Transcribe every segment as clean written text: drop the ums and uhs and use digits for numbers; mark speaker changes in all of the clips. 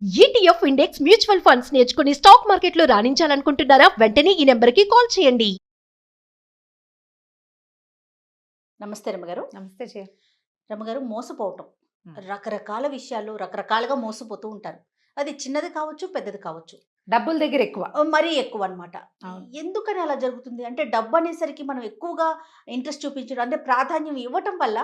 Speaker 1: ETF index mutual funds నేర్చుకుని stock మార్కెట్లో రాణించాలనుకుంటున్నారా? వెంటనే ఈ నెంబర్కి కాల్ చేయండి.
Speaker 2: నమస్తే రమ్మగారు.
Speaker 3: నమస్తే చే
Speaker 2: రమ్మగారు, మోసపోవటం
Speaker 3: హ్మ్.
Speaker 2: రకరకాల విషయాల్లో రకరకాలుగా మోసపోతూ ఉంటారు. అది చిన్నది కావచ్చు, పెద్దది కావచ్చు.
Speaker 3: డబ్బుల దగ్గర ఎక్కువ.
Speaker 2: మరీ ఎక్కువ అన్నమాట.
Speaker 3: అవును.
Speaker 2: ఎందుకని అలా జరుగుతుంది? అంటే డబ్బు అనేసరికి మనం ఎక్కువగా ఇంట్రెస్ట్ చూపించడం, అంటే ప్రాధాన్యం ఇవ్వటం వల్ల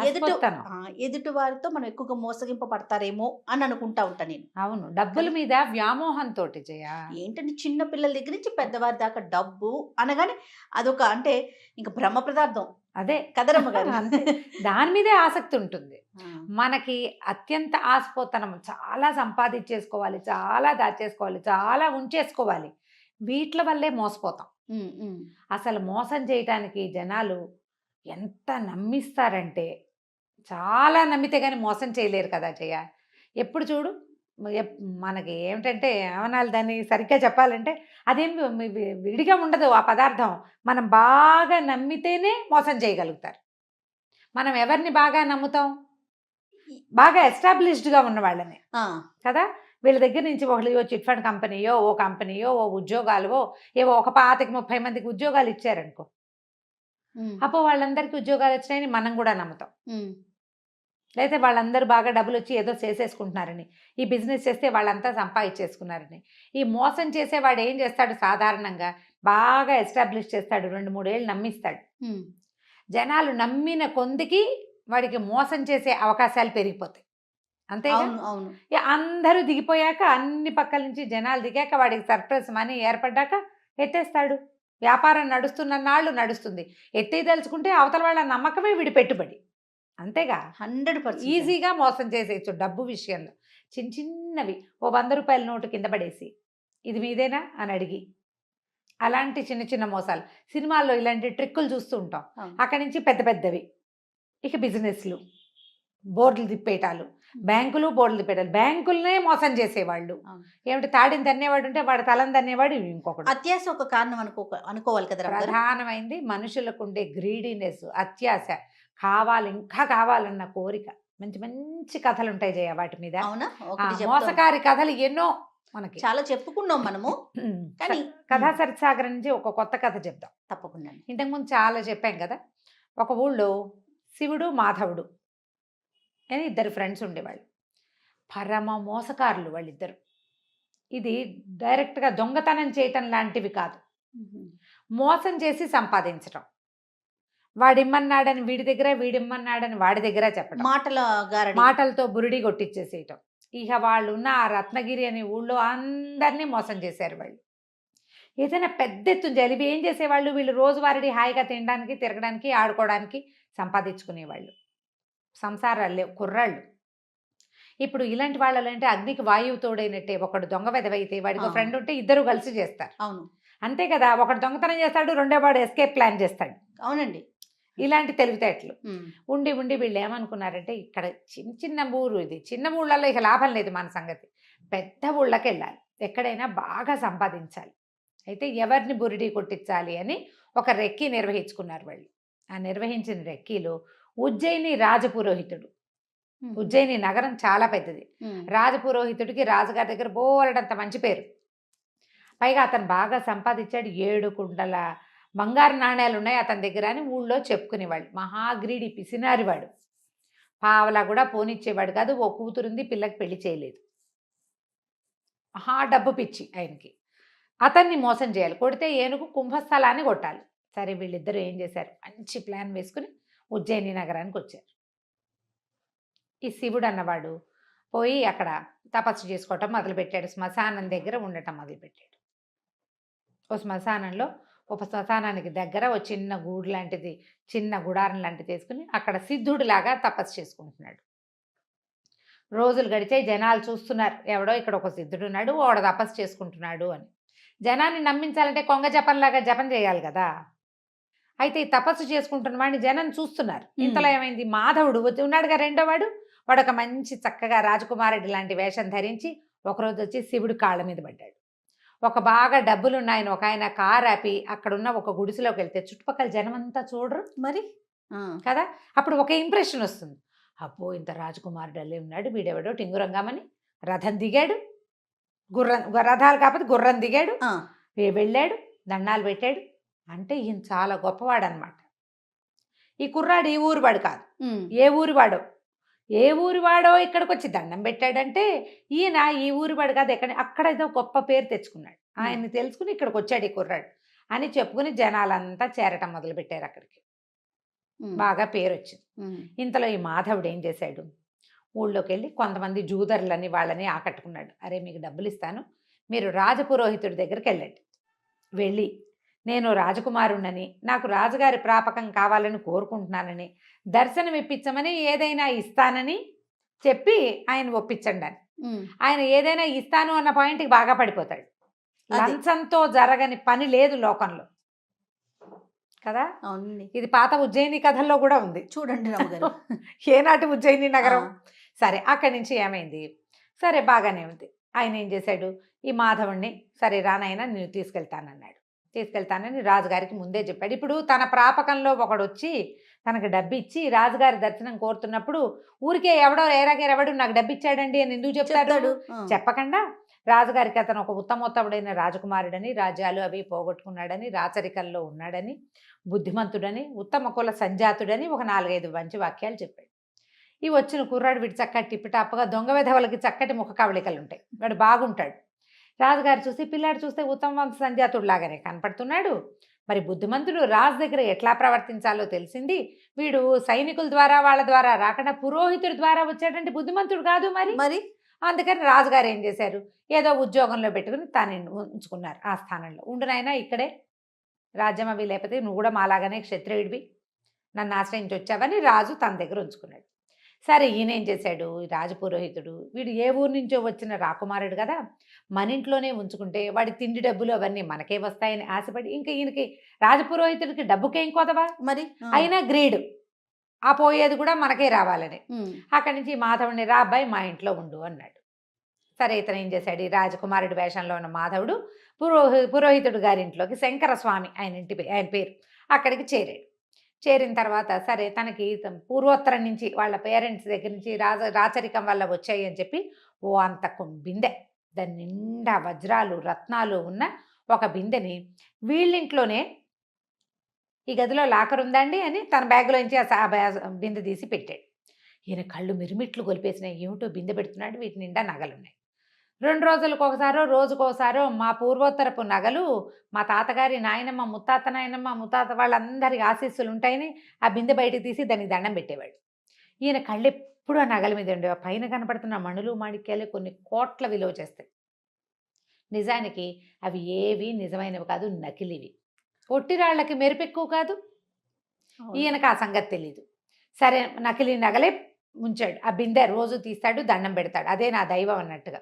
Speaker 3: ఆస్పత్తనం.
Speaker 2: ఎదుటి వారితో మనం ఎక్కువగా మోసగింపబడతారేమో అని అనుకుంటా ఉంటా నేను.
Speaker 3: అవును. డబ్బుల మీద వ్యామోహంతోటి జయ.
Speaker 2: ఏంటంటే చిన్న పిల్లల దగ్గర నుంచి పెద్దవారి దాకా డబ్బు అనగానే అదొక అంటే ఇంక బ్రహ్మ పదార్థం
Speaker 3: అదే
Speaker 2: కదరమ్మ గారు.
Speaker 3: అంతే. దాని మీదే ఆసక్తి ఉంటుంది.
Speaker 2: ఆ.
Speaker 3: మనకి అత్యంత ఆస్పోతనం, చాలా సంపాదించేసుకోవాలి, చాలా దాచేసుకోవాలి, చాలా ఉంచేసుకోవాలి. వీట్ల వల్లే మోసపోతాం.
Speaker 2: ఉమ్, ఉమ్.
Speaker 3: అసలు మోసం చేయటానికి జనాలు ఎంత నమ్మిస్తారంటే, చాలా నమ్మితే కానీ మోసం చేయలేరు కదా జయ. ఎప్పుడు చూడు మనకి ఏమిటంటే ఏమనాలి, దాన్ని సరిగ్గా చెప్పాలంటే అదేం విడిగా ఉండదు ఆ పదార్థం. మనం బాగా నమ్మితేనే మోసం చేయగలుగుతారు. మనం ఎవరిని బాగా నమ్ముతాం? బాగా ఎస్టాబ్లిష్డ్గా ఉన్న వాళ్ళని
Speaker 2: ఆ.
Speaker 3: కదా. వీళ్ళ దగ్గర నుంచి ఒకళ్ళు చిట్ ఫండ్ కంపెనీయో, ఓ కంపెనీయో, ఓ ఉద్యోగాలు, ఏవో ఒక 25-30 మందికి ఉద్యోగాలు ఇచ్చారనుకో,
Speaker 2: ఉమ్,
Speaker 3: అప్పుడు వాళ్ళందరికీ ఉద్యోగాలు వచ్చినాయని మనం కూడా నమ్ముతాం.
Speaker 2: ఉమ్.
Speaker 3: లేకపోతే వాళ్ళందరూ బాగా డబ్బులు వచ్చి ఏదో చేసేసుకుంటున్నారని, ఈ బిజినెస్ చేస్తే వాళ్ళంతా సంపాదించేసుకున్నారని. ఈ మోసం చేసేవాడు ఏం చేస్తాడు? సాధారణంగా బాగా ఎస్టాబ్లిష్ చేస్తాడు, 2-3 ఏళ్ళు నమ్మిస్తాడు.
Speaker 2: ఉమ్.
Speaker 3: జనాలు నమ్మిన కొందికి వాడికి మోసం చేసే అవకాశాలు పెరిగిపోతాయి. అంతేగా.
Speaker 2: అవును, అవును.
Speaker 3: అందరూ దిగిపోయాక, అన్ని పక్కల నుంచి జనాలు దిగాక, వాడికి సర్ప్రైజ్ మనీ ఏర్పడ్డాక ఎత్తేస్తాడు. వ్యాపారం నడుస్తున్న నాళ్ళు నడుస్తుంది. ఎత్తేదలుచుకుంటే అవతల వాళ్ళ నమ్మకమే వీడి పెట్టుబడి. అంతేగా.
Speaker 2: 100%
Speaker 3: ఈజీగా మోసం చేసేయచ్చు డబ్బు విషయంలో. చిన్న చిన్నవి, ఓ 100 రూపాయల నోటు కింద పడేసి, ఇది మీదేనా అని అడిగి, అలాంటి చిన్న చిన్న మోసాలు. సినిమాల్లో ఇలాంటి ట్రిక్కులు చూస్తూ ఉంటాం.
Speaker 2: అవును.
Speaker 3: అక్కడి నుంచి పెద్ద పెద్దవి, ఇక బిజినెస్లు, బోర్డులు తిప్పేయటాలు, బ్యాంకులు బోర్డులు తిప్పేటాలు. బ్యాంకులనే మోసం చేసేవాళ్ళు.
Speaker 2: అవును.
Speaker 3: ఏమిటి, తాడిని తన్నేవాడు ఉంటే వాడు తలని తన్నేవాడు ఇంకొకడు.
Speaker 2: అత్యాశ ఒక కారణం అనుకోవాలి కదా రమ్మగారు?
Speaker 3: ప్రధానమైంది మనుషులకు ఉండే గ్రీడీనెస్, అత్యాశ, కావాలి ఇంకా కావాలన్న కోరిక. మంచి మంచి కథలు ఉంటాయి జయ వాటి మీద.
Speaker 2: అవునా?
Speaker 3: ఆ,
Speaker 2: ఒకటి చెప్తాం.
Speaker 3: మోసకారి కథలు ఎన్నో మనకి.
Speaker 2: చాలా చెప్పుకున్నాం మనము, కానీ
Speaker 3: కథా సరిసాగరం నుంచి ఒక కొత్త కథ చెప్దాం.
Speaker 2: తప్పకుండా.
Speaker 3: ఇంతకుముందు చాలా చెప్పాం కదా. ఒక ఊళ్ళో శివుడు మాధవుడు అని 2 ఫ్రెండ్స్ ఉండేవాళ్ళు. పరమ మోసకారులు వాళ్ళిద్దరు. ఇది డైరెక్ట్గా దొంగతనం చేయటం లాంటివి కాదు, మోసం చేసి సంపాదించటం. వాడిమ్మన్నాడని వీడి దగ్గర, వీడిమ్మన్నాడని వాడి దగ్గర చెప్పడం,
Speaker 2: మాటల గారడి.
Speaker 3: మాటలతో బురిడి కొట్టించేసేయటం. ఇక వాళ్ళు ఉన్న ఆ రత్నగిరి అనే ఊళ్ళో అందరినీ మోసం చేశారు వాళ్ళు. ఏదైనా పెద్ద ఎత్తున జరిపి ఏం చేసేవాళ్ళు? వీళ్ళు రోజువారీ హాయిగా తినడానికి, తిరగడానికి, ఆడుకోవడానికి సంపాదించుకునేవాళ్ళు. సంసారాలు లేవు, కుర్రాళ్ళు. ఇప్పుడు ఇలాంటి వాళ్ళు అంటే అగ్నికి వాయువు తోడైనట్టే. ఒకడు దొంగ వెదవైతే వాడికి ఫ్రెండ్ ఉంటే ఇద్దరు కలిసి చేస్తారు.
Speaker 2: అవును,
Speaker 3: అంతే కదా. ఒకడు దొంగతనం చేస్తాడు, రెండో వాడు ఎస్కేప్ ప్లాన్ చేస్తాడు.
Speaker 2: అవునండి.
Speaker 3: ఇలాంటి తెలివితేటలు
Speaker 2: ఉమ్.
Speaker 3: ఉండి ఉండి వీళ్ళు ఏమనుకున్నారంటే, ఇక్కడ చిన్న చిన్న ఊరు ఇది, చిన్న ఊళ్ళల్లో ఇక లాభం లేదు మన సంగతి, పెద్ద ఊళ్ళకి వెళ్ళాలి, ఎక్కడైనా బాగా సంపాదించాలి. అయితే ఎవరిని బురిడి కొట్టించాలి అని ఒక రెక్కీ నిర్వహించుకున్నారు వాళ్ళు. ఆ నిర్వహించిన రెక్కీలో ఉజ్జయిని రాజపురోహితుడు. ఉజ్జయిని నగరం చాలా పెద్దది.
Speaker 2: ఉమ్.
Speaker 3: రాజపురోహితుడికి రాజుగారి దగ్గర బోలెడంత మంచి పేరు. పైగా అతను బాగా సంపాదించాడు. 7 కుండల బంగారు నాణ్యాలు ఉన్నాయి అతని దగ్గర అని ఊళ్ళో చెప్పుకునేవాళ్ళు. మహాగ్రీడి, పిసినారివాడు. పావలా కూడా పోనిచ్చేవాడు కాదు. ఓ కూతురుంది, పిల్లకి పెళ్లి చేయలేదు. మహా డబ్బు పిచ్చి ఆయనకి. అతన్ని మోసం చేయాలి, కొడితే ఏనుగు కుంభస్థలాన్ని కొట్టాలి. సరే, వీళ్ళిద్దరూ ఏం చేశారు? మంచి ప్లాన్ వేసుకుని ఉజ్జయిని నగరానికి వచ్చారు. ఈ శివుడు అన్నవాడు పోయి అక్కడ తపస్సు చేసుకోవటం మొదలుపెట్టాడు. శ్మశానం దగ్గర ఉండటం మొదలుపెట్టాడు. ఓ శ్మశానంలో, ఒక శ్మశానానికి దగ్గర ఓ చిన్న గూడు లాంటిది, చిన్న గుడారం లాంటిది తీసుకుని అక్కడ సిద్ధుడిలాగా తపస్సు చేసుకుంటున్నాడు. రోజులు గడిచాయి, జనాలు చూస్తున్నారు, ఎవడో ఇక్కడ ఒక సిద్ధుడు ఉన్నాడు, వాడు తపస్సు చేసుకుంటున్నాడు అని. జనాన్ని నమ్మించాలంటే కొంగ జపంలాగా జపం చేయాలి కదా. అయితే ఈ తపస్సు చేసుకుంటున్న వాడిని జనం చూస్తున్నారు. ఇంతలో ఏమైంది, మాధవుడు ఉన్నాడుగా రెండో వాడు ఒక మంచి చక్కగా రాజకుమారుడి లాంటి వేషం ధరించి ఒకరోజు వచ్చి శివుడి కాళ్ళ మీద పడ్డాడు. ఒక బాగా డబ్బులున్నాయని ఒక ఆయన కారు ఆపి అక్కడున్న ఒక గుడిసెలోకి వెళ్తే చుట్టుపక్కల జనం అంతా చూడరు
Speaker 2: మరి
Speaker 3: కదా. అప్పుడు ఒక ఇంప్రెషన్ వస్తుంది, అబ్బో ఇంత రాజకుమారుడు అల్లే ఉన్నాడు, వీడెవడో టింగురంగామని రథం దిగాడు, రథాలు కాకపోతే గుర్రం దిగాడు,
Speaker 2: ఆ,
Speaker 3: వెళ్ళాడు, దండాలు పెట్టాడు. అంటే ఈయన చాలా గొప్పవాడు అనమాట. ఈ కుర్రాడు ఈ ఊరు వాడు కాదు,
Speaker 2: ఉమ్,
Speaker 3: ఏ ఊరి వాడో ఇక్కడికి వచ్చి దండం పెట్టాడంటే ఈయన ఈ ఊరి వాడు కాదు, అక్కడ ఏదో గొప్ప పేరు తెచ్చుకున్నాడు. ఆయన్ని తెలుసుకుని ఇక్కడికి వచ్చాడు ఈ కుర్రాడు అని చెప్పుకుని జనాలంతా చేరటం మొదలుపెట్టారు అక్కడికి.
Speaker 2: ఉమ్,
Speaker 3: బాగా పేరు వచ్చింది.
Speaker 2: ఉమ్,
Speaker 3: ఇంతలో ఈ మాధవుడు ఏం చేశాడు, ఊళ్ళోకి వెళ్ళి కొంతమంది జూదర్లని వాళ్ళని ఆకట్టుకున్నాడు. అరే మీకు డబ్బులు ఇస్తాను, మీరు రాజపురోహితుడి దగ్గరికి వెళ్ళండి. వెళ్ళి నేను రాజకుమారుణ్ణని, నాకు రాజుగారి ప్రాపకం కావాలని కోరుకుంటున్నానని, దర్శనం ఇప్పించమని, ఏదైనా ఇస్తానని చెప్పి ఆయన ఒప్పించండి అని.
Speaker 2: ఉమ్,
Speaker 3: ఆయన ఏదైనా ఇస్తాను అన్న పాయింట్కి బాగా పడిపోతాడు.
Speaker 2: అది.
Speaker 3: లంచంతో జరగని పని లేదు లోకంలో కదా.
Speaker 2: అవునండి.
Speaker 3: ఇది పాత ఉజ్జయిని కథల్లో కూడా ఉంది
Speaker 2: చూడండి రమ్మగారు.
Speaker 3: ఏనాటి ఉజ్జయిని నగరం.
Speaker 2: ఆ.
Speaker 3: సరే అక్కడి నుంచి ఏమైంది, సరే బాగానే ఉంది. ఆయన ఏం చేశాడు, ఈ మాధవుణ్ణి సరే రానైనా నేను తీసుకెళ్తానని రాజుగారికి ముందే చెప్పాడు. ఇప్పుడు తన ప్రాపకంలో ఒకడు వచ్చి తనకు డబ్బు ఇచ్చి రాజుగారి దర్శనం కోరుతున్నప్పుడు ఊరికే ఎవడు నాకు డబ్బు ఇచ్చాడండి అని ఎందుకు చెప్తాడు?
Speaker 2: చెప్తాడు. ఆ.
Speaker 3: చెప్పకుండా రాజుగారికి అతను ఒక ఉత్తమోత్తముడైన రాజకుమారుడని, రాజ్యాలు అవి పోగొట్టుకున్నాడని, రాచరికల్లో ఉన్నాడని, బుద్ధిమంతుడని, ఉత్తమ కుల సంజాతుడని ఒక 4-5 మంచి వాక్యాలు చెప్పాడు. ఈ వచ్చిన కుర్రాడు వీడు చక్కటి టిప్పిటాప్గా దొంగ వెధవలకి చక్కటి ముఖ కవళికలు ఉంటాయి, వాడు బాగుంటాడు. రాజుగారు చూసి పిల్లాడు చూస్తే ఉత్తమ వంశ సంజాతుడు లాగానే కనపడుతున్నాడు, మరి బుద్ధిమంతుడు రాజు దగ్గర ఎట్లా ప్రవర్తించాలో తెలిసింది, వీడు సైనికుల ద్వారా వాళ్ళ ద్వారా రాకుండా పురోహితుడి ద్వారా వచ్చాడంటే బుద్ధిమంతుడు కాదు మరి. అందుకని రాజుగారు ఏం చేశారు, ఏదో ఉద్యోగంలో పెట్టుకుని తాను ఉంచుకున్నారు. ఆ స్థానంలో ఉండునైనా ఇక్కడే రాజ్యం అవి, లేకపోతే నువ్వు కూడా మాలాగానే క్షత్రియుడివి, నన్ను ఆశ్రయించి వచ్చావని రాజు తన దగ్గర ఉంచుకున్నాడు. సరే ఈయన ఏం చేశాడు, ఈ రాజపురోహితుడు వీడు ఏ ఊరు నుంచో వచ్చిన రాకుమారుడు కదా, మన ఇంట్లోనే ఉంచుకుంటే వాడి తిండి డబ్బులు అవన్నీ మనకే వస్తాయని ఆశపడి, ఇంకా ఈయనకి రాజపురోహితుడికి డబ్బుకేం కొదవా
Speaker 2: మరి.
Speaker 3: అయినా గ్రీడు, ఆ పోయేది కూడా మనకే రావాలని.
Speaker 2: ఉమ్,
Speaker 3: అక్కడి నుంచి మాధవుడిని రా అబ్బాయి మా ఇంట్లో ఉండు అన్నాడు. సరే ఇతను ఏం చేశాడు, ఈ రాజకుమారుడి వేషంలో ఉన్న మాధవుడు పురోహితుడు గారి ఇంట్లోకి, శంకరస్వామి ఆయన పేరు, అక్కడికి చేరాడు. చేరిన తర్వాత సరే తనకి పూర్వోత్తరం నుంచి వాళ్ళ పేరెంట్స్ దగ్గర నుంచి రాచరికం వల్ల వచ్చాయి అని చెప్పి అంత బిందె, దాని నిండా వజ్రాలు రత్నాలు ఉన్న ఒక బిందెని వీళ్ళింట్లోనే, ఈ గదిలో లాకర్ ఉందండి అని తన బ్యాగ్లోంచి ఆ బిందె తీసి పెట్టాడు. ఈయన కళ్ళు మిరుమిట్లు గొలిపేసినాయి, ఏమిటో బిందె పెడుతున్నాడు, వీటి నిండా నగలున్నాయి. 2 రోజులకు ఒకసారో రోజుకోసారో మా పూర్వోత్తరపు నగలు, మా తాతగారి నాయనమ్మ, ముత్తాత వాళ్ళందరి ఆశీస్సులు ఉంటాయని ఆ బిందె బయటకు తీసి దానికి దండం పెట్టేవాడు. ఈయన కళ్ళు ఎప్పుడు ఆ నగల మీద ఉండేవి. పైన కనపడుతున్న మణులు మాణిక్యాలు కొన్ని కోట్ల విలువ చేస్తాయి. నిజానికి అవి ఏవి నిజమైనవి కాదు, నకిలివి. ఒట్టిరాళ్లకి మెరుపెక్కువ కాదు. ఈయనకు ఆ సంగతి తెలీదు. సరే నకిలీ నగలే ఉంచాడు. ఆ బిందె రోజు తీస్తాడు, దండం పెడతాడు, అదే నా దైవం అన్నట్టుగా.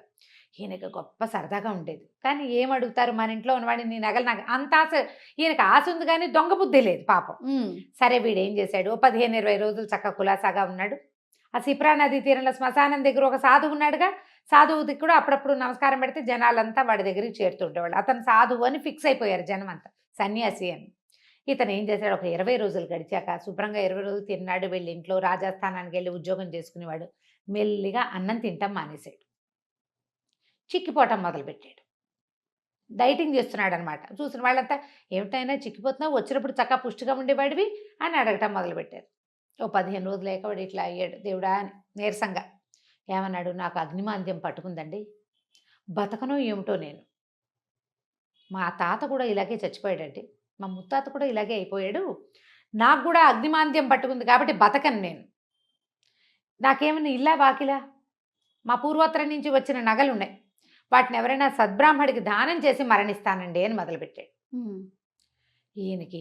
Speaker 3: ఈయనకు గొప్ప సరదాగా ఉండేది. కానీ ఏం అడుగుతారు, మన ఇంట్లో ఉన్నవాడిని నీ నగలు నాకు అంత ఆశ, ఈయనకు ఆశ ఉంది కానీ దొంగ బుద్ధి లేదు పాపం. సరే వీడేం చేశాడు, 15-20 రోజులు చక్కగా కులాసాగా ఉన్నాడు. ఆ సిప్రా నదీ తీరంలో శ్మశానం దగ్గర ఒక సాధువు ఉన్నాడుగా, సాధువుకి కూడా అప్పుడప్పుడు నమస్కారం పెడితే జనాలంతా వాడి దగ్గరికి చేరుతుండేవాళ్ళు. అతను సాధువు అని ఫిక్స్ అయిపోయారు జనం అంతా, సన్యాసి అని. ఇతను ఏం చేశాడు, ఒక 20 రోజులు గడిచాక శుభ్రంగా 20 రోజులు తిన్నాడు. వెళ్ళి ఇంట్లో రాజస్థానానికి వెళ్ళి ఉద్యోగం చేసుకునేవాడు. మెల్లిగా అన్నం తింటాం మానేశాడు, చిక్కిపోవటం మొదలుపెట్టాడు. డైటింగ్ చేస్తున్నాడు అనమాట. చూసిన వాళ్ళంతా ఏమిటైనా చిక్కిపోతున్నావు, వచ్చినప్పుడు చక్కగా పుష్టిగా ఉండేవాడివి అని అడగటం మొదలుపెట్టారు. ఓ 15 రోజులు లేకవాడు ఇట్లా అయ్యాడు దేవుడా అని నీరసంగా. ఏమన్నాడు, నాకు అగ్నిమాంద్యం పట్టుకుందండి, బతకనో ఏమిటో నేను. మా తాత కూడా ఇలాగే చచ్చిపోయాడండి, మా ముత్తాత కూడా ఇలాగే అయిపోయాడు, నాకు కూడా అగ్నిమాంద్యం పట్టుకుంది కాబట్టి బతకను నేను. నాకేమైనా ఇల్లా వాకిలా, మా పూర్వోత్తరం నుంచి వచ్చిన నగలు ఉన్నాయి, వాటిని ఎవరైనా సద్బ్రాహ్మడికి దానం చేసి మరణిస్తానండి అని మొదలుపెట్టాడు. ఈయనకి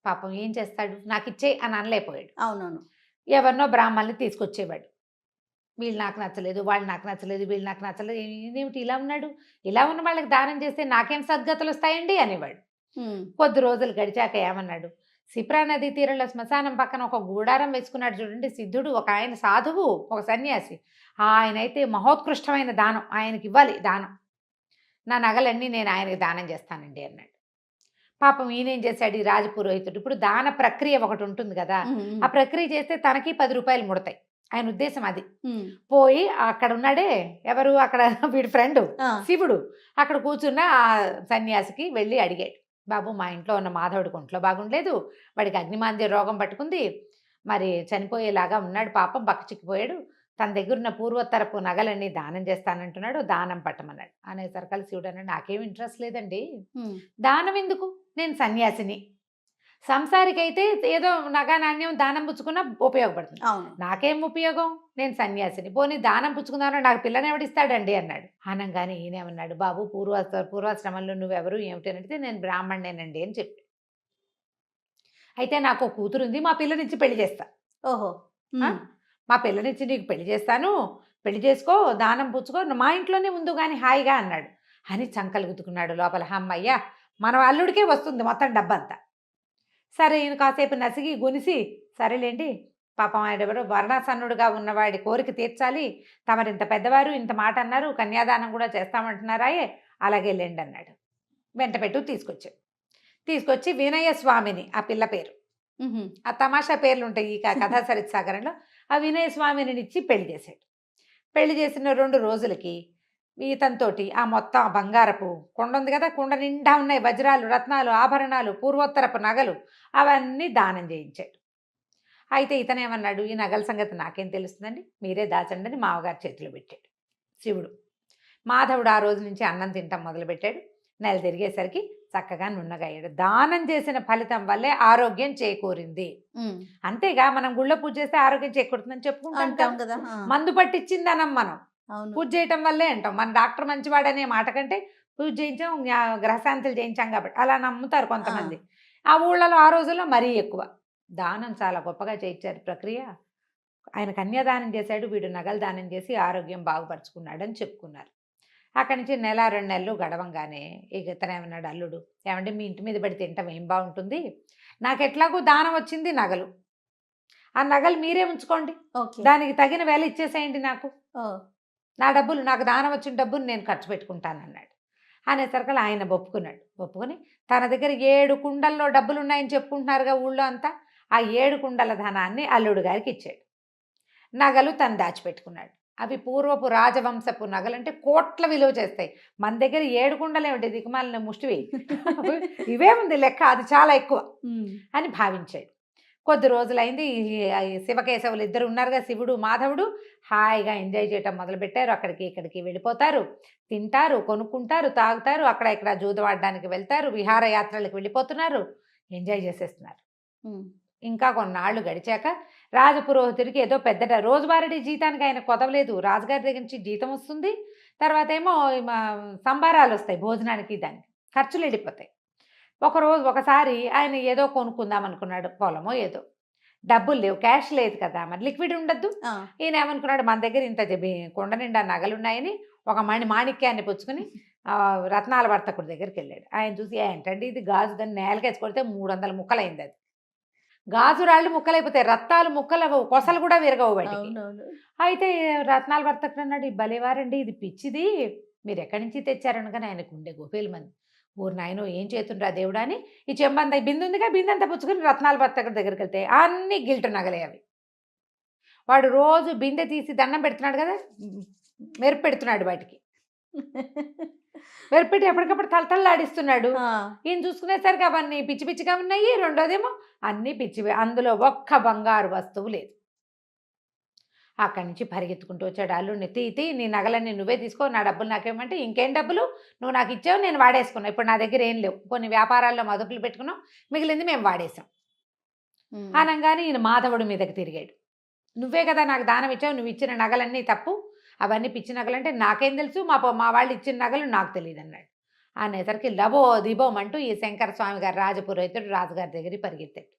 Speaker 3: పాపం ఏం చేస్తాడు, నాకు ఇచ్చే అని అనలేకపోయాడు.
Speaker 2: అవునవును.
Speaker 3: ఎవరినో బ్రాహ్మణుల్ని తీసుకొచ్చేవాడు. వీళ్ళు నాకు నచ్చలేదు, వాళ్ళు నాకు నచ్చలేదు, వీళ్ళు నాకు నచ్చలేదు, ఇదేమిటి ఇలా ఉన్నాడు, ఇలా ఉన్న వాళ్ళకి దానం చేస్తే నాకేం సద్గతులు వస్తాయండి అనేవాడు. కొద్ది రోజులు గడిచాక ఏమన్నాడు, సిప్రా నదీ తీరంలో శ్మశానం పక్కన ఒక గూడారం వేసుకున్నాడు చూడండి సిద్ధుడు, ఒక ఆయన సాధువు, ఒక సన్యాసి. ఆయన అయితే మహోత్కృష్టమైన దానం, ఆయనకి ఇవ్వాలి దానం, నా నగలన్నీ నేను ఆయనకి దానం చేస్తానండి అన్నాడు. పాపం ఈయనేం చేశాడు, ఈ రాజపురోహితుడు ఇప్పుడు దాన ప్రక్రియ ఒకటి ఉంటుంది కదా, ఆ ప్రక్రియ చేస్తే తనకి 10 రూపాయలు ముడతాయి. ఆయన ఉద్దేశం అది.
Speaker 2: ఉమ్.
Speaker 3: పోయి అక్కడ ఉన్నాడే ఎవరు అక్కడ వీడి ఫ్రెండ్
Speaker 2: ఆ.
Speaker 3: శివుడు అక్కడ కూర్చున్న ఆ సన్యాసికి వెళ్ళి అడిగాడు, బాబు మా ఇంట్లో ఉన్న మాధవుడికి ఒంట్లో బాగుండలేదు, వాడికి అగ్నిమాంద్య రోగం పట్టుకుంది, మరి చనిపోయేలాగా ఉన్నాడు, పాపం బక్కచిక్కిపోయాడు, తన దగ్గర ఉన్న పూర్వోత్తరపు నగలన్నీ దానం చేస్తానంటున్నాడు, దానం పట్టమన్నాడు. అనేసరికల్ శివుడు అన్నాడు, నాకేం ఇంట్రెస్ట్ లేదండి,
Speaker 2: ఉమ్.
Speaker 3: దానం ఎందుకు, నేను సన్యాసిని, సంసారికైతే ఏదో నగా నాణ్యం దానం పుచ్చుకున్నా ఉపయోగపడుతుంది,
Speaker 2: అవును.
Speaker 3: నాకేం ఉపయోగం, నేను సన్యాసిని, పోనీ దానం పుచ్చుకుందామని నాకు పిల్లని ఎవడిస్తాడండి అన్నాడు. అనగానే ఈయనేమన్నాడు, బాబు పూర్వాశ్రమంలో నువ్వెవరు ఏమిటి అని అడిగితే నేను బ్రాహ్మణేనండి అని చెప్పి, అయితే నాకు ఒక కూతురుంది, మా పిల్లనిచ్చి పెళ్లి చేస్తా,
Speaker 2: ఓహో.
Speaker 3: ఆ? మా పిల్లనిచ్చి నీకు పెళ్లి చేస్తాను, పెళ్లి చేసుకో, దానం పుచ్చుకో, మా ఇంట్లోనే ఉండు కానీ హాయిగా అన్నాడు. అని చంకలు గుద్దుకున్నాడు లోపల, అమ్మయ్యా మన అల్లుడికే వస్తుంది మొత్తం డబ్బంతా. సరే ఈయన కాసేపు నసిగి గునిసి, సరేలేండి పాపం ఆయన ఎవరో వర్ణాసన్నుడుగా ఉన్నవాడి కోరిక తీర్చాలి, తమరింత పెద్దవారు ఇంత మాట అన్నారు, కన్యాదానం కూడా చేస్తామంటున్నారాయే, అలాగే లేండి అన్నాడు. వెంట పెట్టు తీసుకొచ్చి వినయ స్వామిని, ఆ పిల్ల పేరు,
Speaker 2: ఉహుం.
Speaker 3: ఆ తమాషా పేర్లు ఉంటాయి ఈ కథా సరిత్ సాగరంలో, ఆ వినయ స్వామిని ఇచ్చి పెళ్లి చేశాడు. పెళ్లి చేసిన 2 రోజులకి ఇతనితోటి ఆ మొత్తం ఆ బంగారపు కుండ ఉంది కదా, కుండ నిండా ఉన్నాయి వజ్రాలు, రత్నాలు, ఆభరణాలు, పూర్వోత్తరపు నగలు, అవన్నీ దానం చేయించాడు. అయితే ఇతనేమన్నాడు, ఈ నగల సంగతి నాకేం తెలుస్తుందండి, మీరే దాచండి అని మామగారి చేతిలో పెట్టాడు శివుడు. మాధవుడు ఆ రోజు నుంచి అన్నం తింటాం మొదలుపెట్టాడు. నెల తిరిగేసరికి చక్కగా నున్నగయ్యాడు. దానం చేసిన ఫలితం వల్లే ఆరోగ్యం చేకూరింది.
Speaker 2: ఉమ్.
Speaker 3: అంతేగా మనం గుళ్ళో పూజ చేస్తే ఆరోగ్యం చేకూరుతుందని చెప్పుకుంటాం
Speaker 2: అంటాం
Speaker 3: కదా.
Speaker 2: కదా.
Speaker 3: మందు పట్టించిందనం మనం
Speaker 2: అవును.
Speaker 3: పూజ చేయటం వల్లే అంటాం. మన డాక్టర్ మంచివాడనే మాట కంటే పూజ చేయించాం, గ్రహశాంతులు చేయించాం కాబట్టి అలా నమ్ముతారు కొంతమంది. ఆ ఊళ్ళలో ఆ రోజుల్లో మరీ ఎక్కువ దానం చాలా గొప్పగా చేయించారు ప్రక్రియ. ఆయన కన్యాదానం చేశాడు, వీడు నగలు దానం చేసి ఆరోగ్యం బాగుపరుచుకున్నాడని చెప్పుకున్నారు. అక్కడి నుంచి 1-2 నెలలు గడవంగానే ఇక ఇతనేమన్నాడు అల్లుడు, ఏమంటే మీ ఇంటి మీద పడి తింటాం ఏం బాగుంటుంది, నాకు ఎట్లాగో దానం వచ్చింది నగలు, ఆ నగలు మీరే ఉంచుకోండి,
Speaker 2: ఓకే.
Speaker 3: దానికి తగిన వేల ఇచ్చేసేయండి, నాకు
Speaker 2: ఓ.
Speaker 3: నా డబ్బులు, నాకు దానం వచ్చిన డబ్బులు నేను ఖర్చు పెట్టుకుంటానన్నాడు. అనేసరికి ఆయన ఒప్పుకొని తన దగ్గర 7 కుండల్లో డబ్బులు ఉన్నాయని చెప్పుకుంటున్నారుగా ఊళ్ళో అంతా, ఆ 7 కుండల ధనాన్ని అల్లుడు గారికి ఇచ్చాడు. నగలు తను దాచిపెట్టుకున్నాడు. అవి పూర్వపు రాజవంశపు నగలు, అంటే కోట్ల విలువ చేస్తాయి. మన దగ్గర 7 కుండలు ఏమిటి దిక్కుమాలిన ముష్టివి, ఇవే ఉంది లెక్క, అది చాలా ఎక్కువ అని భావించాడు. కొద్ది రోజులైంది, ఈ శివకేశవులు ఇద్దరు ఉన్నారుగా, శివుడు మాధవుడు హాయిగా ఎంజాయ్ చేయటం మొదలుపెట్టారు. అక్కడికి ఇక్కడికి వెళ్ళిపోతారు, తింటారు, కొనుక్కుంటారు, తాగుతారు, అక్కడ ఇక్కడ జూదవాడడానికి వెళ్తారు, విహారయాత్రలకు వెళ్ళిపోతున్నారు, ఎంజాయ్ చేసేస్తున్నారు. ఇంకా కొన్నాళ్ళు గడిచాక రాజపురోహితుడికి ఏదో పెద్ద రోజువారీ జీతానికి ఆయన కొదవలేదు. రాజుగారి దగ్గర నుంచి జీతం వస్తుంది, తర్వాత ఏమో సంబారాలు వస్తాయి భోజనానికి, దానికి ఖర్చులు వెళ్ళిపోతాయి. ఒకసారి ఆయన ఏదో కొనుక్కుందాం అనుకున్నాడు, పొలమో ఏదో, డబ్బులు లేవు, క్యాష్ లేదు కదా, మరి లిక్విడ్ ఉండద్దు. ఈయన ఏమనుకున్నాడు, మన దగ్గర ఇంత కొండ నిండా నగలున్నాయని ఒక మాణిక్యాన్ని పుచ్చుకుని రత్నాల వర్తకుడి దగ్గరికి వెళ్ళాడు. ఆయన చూసి, ఏంటంటే ఇది గాజు, దాన్ని నేలకేసి కొడితే 300 ముక్కలైంది. అది గాజు రాళ్ళు ముక్కలైపోతాయి, రత్నాలు ముక్కలు కొసలు కూడా విరగవు వాటికి. అయితే రత్నాల వర్తకుడు అన్నాడు, భలేవారండి, ఇది పిచ్చిది, మీరు ఎక్కడి నుంచి తెచ్చారనగానే ఆయనకు ఉండే గోపేలు మంది, ఊరు నాయనో ఏం చేతుండ్రా దేవుడా అని ఈ చెంబంత బిందు ఉందిగా, బిందంతా పుచ్చుకుని రత్నాల వర్తకుడి దగ్గరికి వెళ్తే అన్ని గిల్టు నగలే అవి. వాడు రోజు బిందె తీసి దండం పెడుతున్నాడు కదా, మెరుపు పెడుతున్నాడు వాటికి, మెరుపెట్టి ఎప్పటికప్పుడు తలతల్లాడిస్తున్నాడు. ఈయన చూసుకునేసరికి అవన్నీ పిచ్చి పిచ్చిగా ఉన్నాయి. రెండోదేమో అన్నీ పిచ్చివే, అందులో ఒక్క బంగారు వస్తువు లేదు. అక్కడి నుంచి పరిగెత్తుకుంటూ వచ్చాడు. అల్లుడిని, తీ నీ నగలన్నీ నువ్వే తీసుకో, నా డబ్బులు నాకేమంటే, ఇంకేం డబ్బులు, నువ్వు నాకు ఇచ్చావు, నేను వాడేసుకున్నావు, ఇప్పుడు నా దగ్గర ఏం లేవు, కొన్ని వ్యాపారాల్లో మదుపులు పెట్టుకున్నాం, మిగిలింది మేము వాడేసాం అనగానే ఈయన మాధవుడి మీదకి తిరిగాడు. నువ్వే కదా నాకు దానం ఇచ్చావు, నువ్వు ఇచ్చిన నగలన్నీ తప్పు, అవన్నీ పిచ్చి నగలు అంటే నాకేం తెలుసు, మా వాళ్ళు ఇచ్చిన నగలు నాకు తెలియదు అన్నాడు. అనేసరికి లబో దిబోమంటూ ఈ శంకర స్వామి గారు రాజపురోహితుడు రాజుగారి దగ్గరికి పరిగెత్తాడు.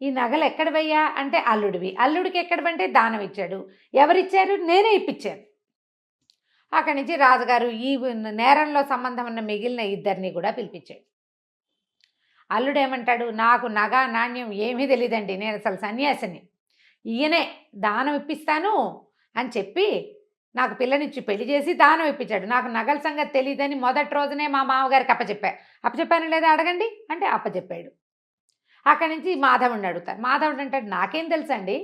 Speaker 3: ఈ నగలు ఎక్కడవయ్యా అంటే, అల్లుడివి. అల్లుడికి ఎక్కడవంటే దానం ఇచ్చాడు. ఎవరిచ్చారు? నేనే ఇప్పించాను. అక్కడి నుంచి రాజుగారు ఈ నేరంలో సంబంధం ఉన్న మిగిలిన 2 కూడా పిలిపించాడు. అల్లుడు ఏమంటాడు, నాకు నగ నాణ్యం ఏమీ తెలియదండి, నేను అసలు సన్యాసిని, ఈయనే దానం ఇప్పిస్తాను అని చెప్పి నాకు పిల్లనిచ్చి పెళ్లి చేసి దానం ఇప్పించాడు. నాకు నగల సంగతి తెలియదని మొదటి రోజునే మా మామగారికి అప్పచెప్పాను లేదా అడగండి అంటే అప్పచెప్పాడు. అక్కడి నుంచి మాధవుడిని అడుగుతారు. మాధవుడు అంటాడు, నాకేం తెలుసండి,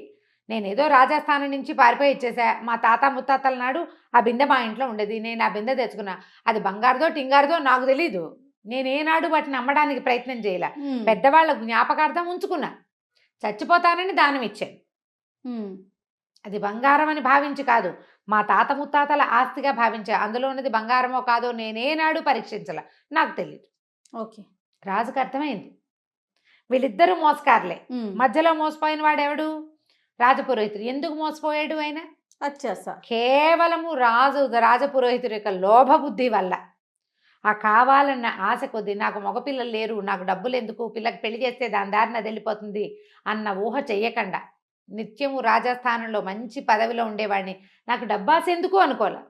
Speaker 3: నేనేదో రాజస్థానం నుంచి పారిపోయి ఇచ్చేసా. మా తాత ముత్తాతల నాడు ఆ బిందె మా ఇంట్లో ఉండేది. నేను ఆ బిందె తెచ్చుకున్నా. అది బంగారుదో టింగారుదో నాకు తెలీదు. నేను ఏనాడు వాటిని అమ్మడానికి ప్రయత్నం చేయలే. పెద్దవాళ్ళ జ్ఞాపకార్థం ఉంచుకున్నా. చచ్చిపోతానని దానం ఇచ్చాను. అది బంగారం అని భావించి కాదు, మా తాత ముత్తాతల ఆస్తిగా భావించా. అందులో ఉన్నది బంగారమో కాదో నేనేనాడు పరీక్షించాల, నాకు తెలియదు.
Speaker 2: ఓకే.
Speaker 3: రాజుకు అర్థమైంది వీళ్ళిద్దరూ మోసకారులే. మధ్యలో మోసపోయిన వాడెవడు? రాజపురోహితుడు. ఎందుకు మోసపోయాడు ఆయన?
Speaker 2: అచ్చా.
Speaker 3: కేవలము రాజపురోహితుడి యొక్క లోభబుద్ధి వల్ల, ఆ కావాలన్న ఆశ కొద్దీ, నాకు మగపిల్లలు లేరు, నాకు డబ్బులు ఎందుకు, పిల్లకి పెళ్లి చేస్తే దాని దారిన వెళ్ళిపోతుంది అన్న ఊహ చెయ్యకుండా, నిత్యము రాజస్థానంలో మంచి పదవిలో ఉండేవాడిని, నాకు డబ్బాస ఎందుకు అనుకోలే,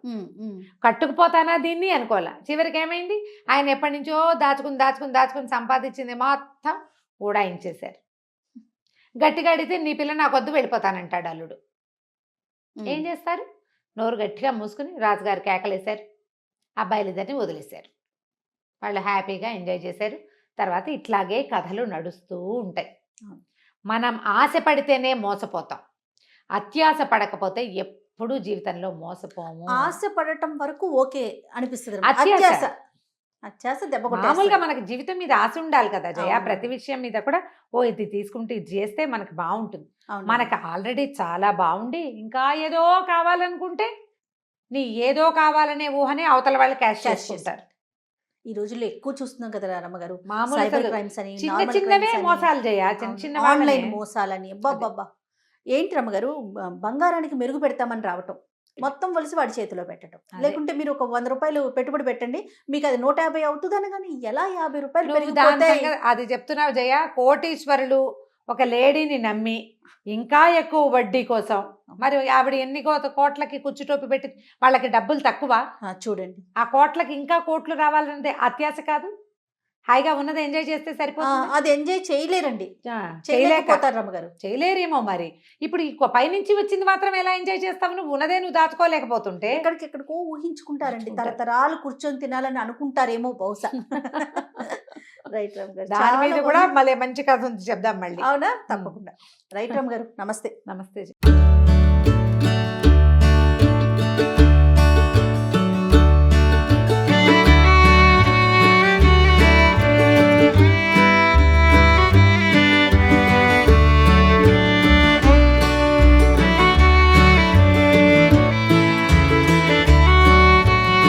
Speaker 3: కట్టుకుపోతానా దీన్ని అనుకోలే. చివరికి ఏమైంది? ఆయన ఎప్పటి నుంచో దాచుకుని సంపాదించింది మొత్తం ఊడాయించేశారు. గట్టిగా అడిగితే నీ పిల్ల నాకు వద్దు వెళ్ళిపోతానంటాడు అల్లుడు. ఏం చేస్తారు? నోరు గట్టిగా మూసుకుని రాజుగారు కేకలేశారు. అబ్బాయిలిద్దరిని వదిలేశారు. వాళ్ళు హ్యాపీగా ఎంజాయ్ చేశారు. తర్వాత ఇట్లాగే కథలు నడుస్తూ ఉంటాయి. మనం ఆశ పడితేనే మోసపోతాం, అత్యాశ పడకపోతే ఎప్పుడూ జీవితంలో మోసపోము.
Speaker 2: ఆశ పడటం వరకు ఓకే అనిపిస్తుంది. అత్యాశ దెబ్బ
Speaker 3: మామూలుగా మనకి జీవితం మీద ఆశ ఉండాలి కదా జయ. ప్రతి విషయం మీద కూడా ఇది తీసుకుంటే ఇది చేస్తే మనకు బాగుంటుంది. మనకు ఆల్రెడీ చాలా బాగుండి ఇంకా ఏదో కావాలనుకుంటే నీ ఏదో కావాలనే ఊహనే అవతల వాళ్ళు క్యాష్ చేసుకుంటారు.
Speaker 2: ఈ రోజుల్లో ఎక్కువ చూస్తున్నాం కదా రమ్మగారు.
Speaker 3: చిన్నవే మోసాలు చేయ, చిన్న
Speaker 2: ఆన్లైన్ మోసాలని. అబ్బాబ్బా ఏంటి రమ్మగారు, బంగారానికి మెరుగు పెడతామని రావటం, మొత్తం వలిసి వాడి చేతిలో పెట్టడం. లేకుంటే మీరు ఒక 100 రూపాయలు పెట్టుబడి పెట్టండి, మీకు అది 150 అవుతుందని. కానీ ఎలా 50 రూపాయలు?
Speaker 3: అది చెప్తున్నావు జయ. కోటీశ్వరులు ఒక లేడీని నమ్మి ఇంకా ఎక్కువ వడ్డీ కోసం, మరి ఆవిడ ఎన్ని కోట్లకి కుచ్చుటోపి పెట్టి వాళ్ళకి డబ్బులు తక్కువ.
Speaker 2: చూడండి,
Speaker 3: ఆ కోట్లకి ఇంకా కోట్లు రావాలంటే అత్యాశ కాదు, హాయిగా ఉన్నది ఎంజాయ్ చేస్తే సరిపోతుంది.
Speaker 2: అది ఎంజాయ్ చేయలేరండి, చేయలేకపోతారు రమ్మగారు.
Speaker 3: చేయలేరేమో. మరి ఇప్పుడు ఈ పైనుంచి వచ్చింది మాత్రం ఎలా ఎంజాయ్ చేస్తావు? నువ్వు ఉన్నదే నువ్వు దాచుకోలేకపోతుంటే
Speaker 2: ఎక్కడికెక్కడికో ఊహించుకుంటారండి. తరతరాలు కూర్చొని తినాలని అనుకుంటారేమో బహుశా. రైట్ రామ్ గారు,
Speaker 3: దాని మీద కూడా మళ్ళీ మంచి కథ ఉంది, చెప్దాం మళ్ళీ.
Speaker 2: అవునా? తప్పకుండా. రైట్ రామ్ గారు, నమస్తే.
Speaker 3: నమస్తే.